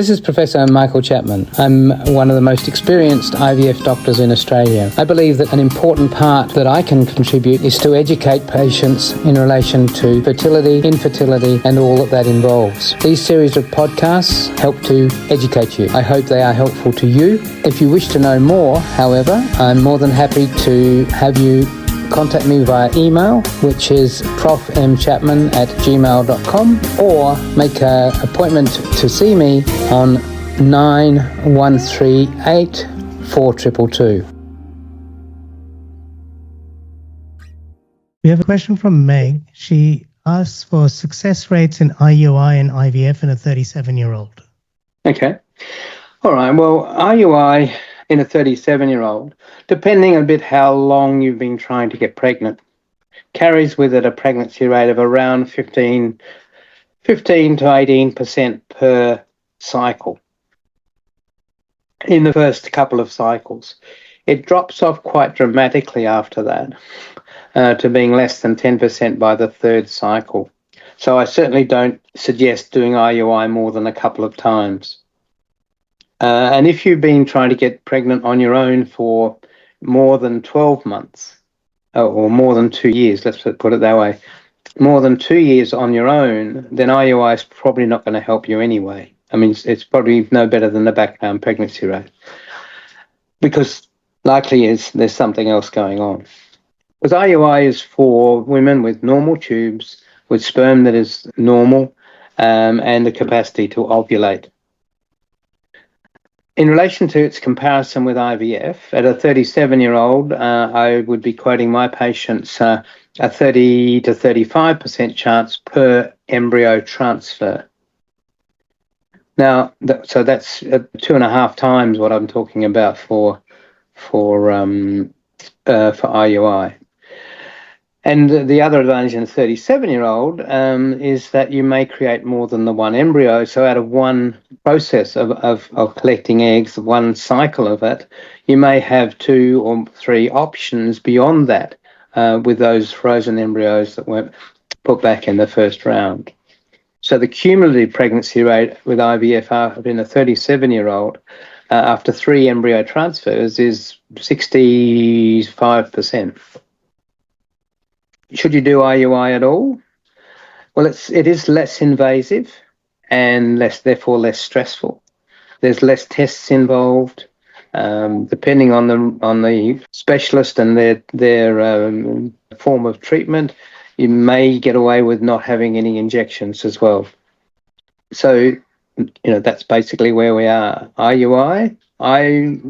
This is Professor Michael Chapman. I'm one of the most experienced IVF doctors in Australia. I believe that an important part that I can contribute is to educate patients in relation to fertility, infertility, and all that involves. These series of podcasts help to educate you. I hope they are helpful to you. If you wish to know more, however, I'm more than happy to have you contact me via email, which is profmchapman@gmail.com, or make an appointment to see me on 9138 4222. We have a question from Meg. She asks for success rates in IUI and IVF in a 37-year-old. Okay. All right. Well, IUI in a 37-year-old, depending a bit how long you've been trying to get pregnant, carries with it a pregnancy rate of around 15 to 18% per cycle in the first couple of cycles. It drops off quite dramatically after that to being less than 10% by the third cycle. So I certainly don't suggest doing IUI more than a couple of times. And if you've been trying to get pregnant on your own for more than 12 months, or more than 2 years, let's put it that way, more than 2 years on your own, then IUI is probably not going to help you anyway. I mean, it's probably no better than the background pregnancy rate, because likely there's something else going on. Because IUI is for women with normal tubes, with sperm that is normal, and the capacity to ovulate. In relation to its comparison with IVF, at a 37-year-old, I would be quoting my patients a 30 to 35% chance per embryo transfer. Now, so that's 2.5 times what I'm talking about for IUI. And the other advantage in a 37-year-old is that you may create more than the one embryo. So out of one process of collecting eggs, one cycle of it, you may have 2 or 3 options beyond that with those frozen embryos that weren't put back in the first round. So the cumulative pregnancy rate with IVF in a 37-year-old after 3 embryo transfers is 65%. Should you do IUI at all? Well, it is less invasive and therefore less stressful. There's less tests involved. Depending on the specialist and their form of treatment, you may get away with not having any injections as well. So, that's basically where we are. IUI, I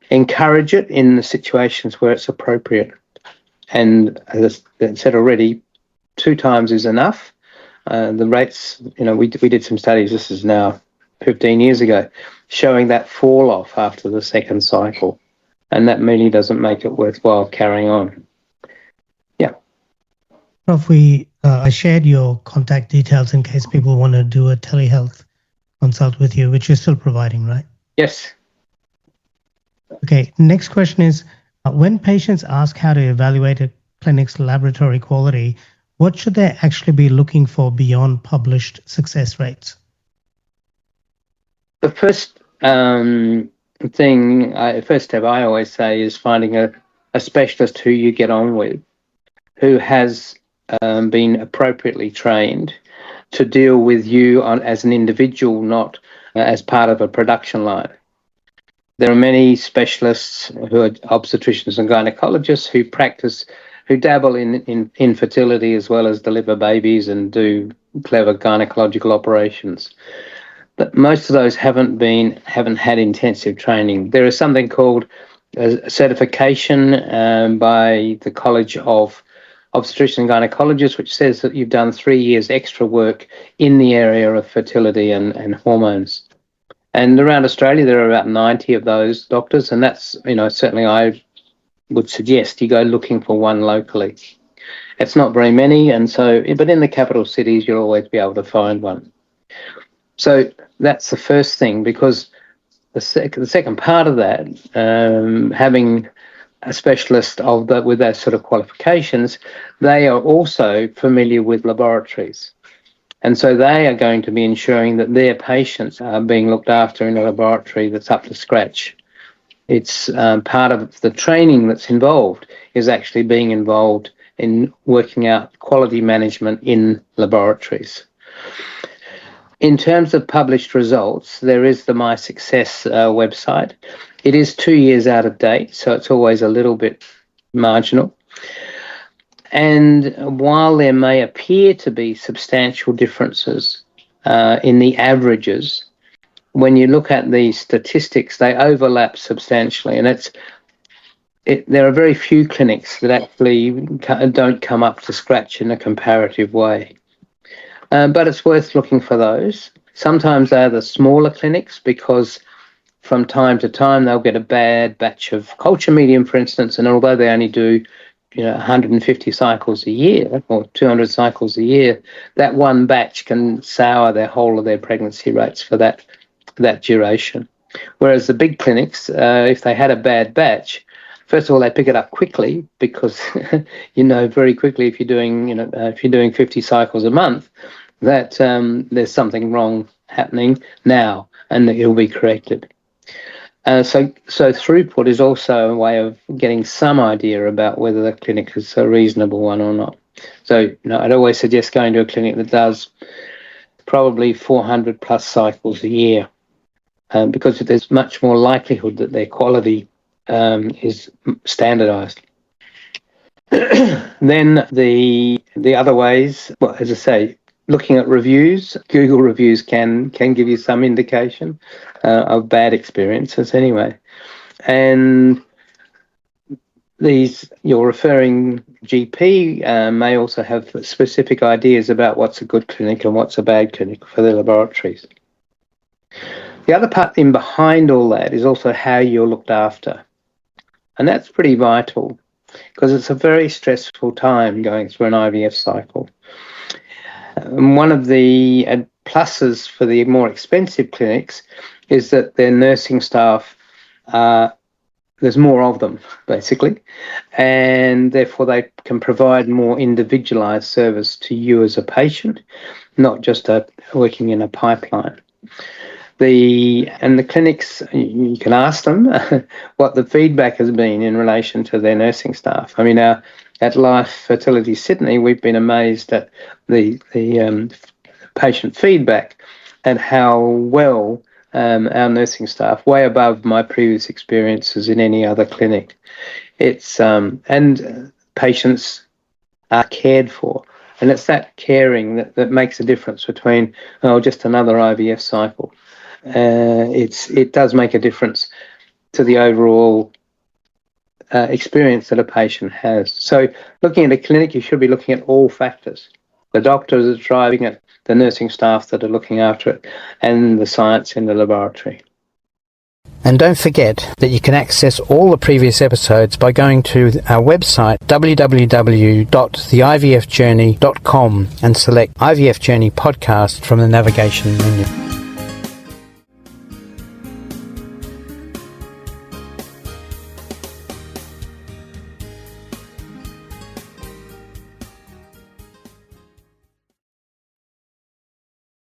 encourage it in the situations where it's appropriate. And as I said already, 2 times is enough. The rates, we did some studies, this is now 15 years ago, showing that fall off after the second cycle. And that really doesn't make it worthwhile carrying on. Yeah. Prof, I shared your contact details in case people want to do a telehealth consult with you, which you're still providing, right? Yes. Okay, next question is, when patients ask how to evaluate a clinic's laboratory quality, what should they actually be looking for beyond published success rates? The first first step I always say is finding a specialist who you get on with, who has been appropriately trained to deal with you as an individual, not as part of a production line. There are many specialists who are obstetricians and gynecologists who dabble in infertility as well as deliver babies and do clever gynecological operations. But most of those haven't had intensive training. There is something called a certification by the College of Obstetricians and Gynecologists, which says that you've done 3 years extra work in the area of fertility and hormones. And around Australia, there are about 90 of those doctors, and that's, certainly I would suggest you go looking for one locally. It's not very many, but in the capital cities, you'll always be able to find one. So that's the first thing, because the second part of that, having a specialist with those sort of qualifications, they are also familiar with laboratories. And so they are going to be ensuring that their patients are being looked after in a laboratory that's up to scratch. It's part of the training that's involved is actually being involved in working out quality management in laboratories. In terms of published results, there is the My Success website. It is 2 years out of date, so it's always a little bit marginal. And while there may appear to be substantial differences in the averages, when you look at the statistics, they overlap substantially. And there are very few clinics that actually don't come up to scratch in a comparative way. But it's worth looking for those. Sometimes they're the smaller clinics because from time to time they'll get a bad batch of culture medium, for instance, and although they only do 150 cycles a year or 200 cycles a year, that one batch can sour their whole of their pregnancy rates for that duration. Whereas the big clinics, if they had a bad batch, first of all, they pick it up quickly because very quickly if you're doing 50 cycles a month, that there's something wrong happening now, and that it'll be corrected. So throughput is also a way of getting some idea about whether the clinic is a reasonable one or not. So I'd always suggest going to a clinic that does probably 400 plus cycles a year, because there's much more likelihood that their quality is standardized. Then the other ways, well, as I say, looking at reviews, Google reviews can give you some indication of bad experiences anyway. And your referring GP may also have specific ideas about what's a good clinic and what's a bad clinic for their laboratories. The other part in behind all that is also how you're looked after. And that's pretty vital because it's a very stressful time going through an IVF cycle. One of the pluses for the more expensive clinics is that their nursing staff, there's more of them, basically, and therefore they can provide more individualised service to you as a patient, not just working in a pipeline. The clinics, you can ask them what the feedback has been in relation to their nursing staff. I mean, at Life Fertility Sydney, we've been amazed at the patient feedback and how well our nursing staff, way above my previous experiences in any other clinic. And patients are cared for. And it's that caring that makes a difference between, just another IVF cycle. It does make a difference to the overall experience that a patient has. So looking at a clinic, you should be looking at all factors. The doctors are driving it, the nursing staff that are looking after it, and the science in the laboratory. And don't forget that you can access all the previous episodes by going to our website www.theivfjourney.com and select IVF Journey podcast from the navigation menu.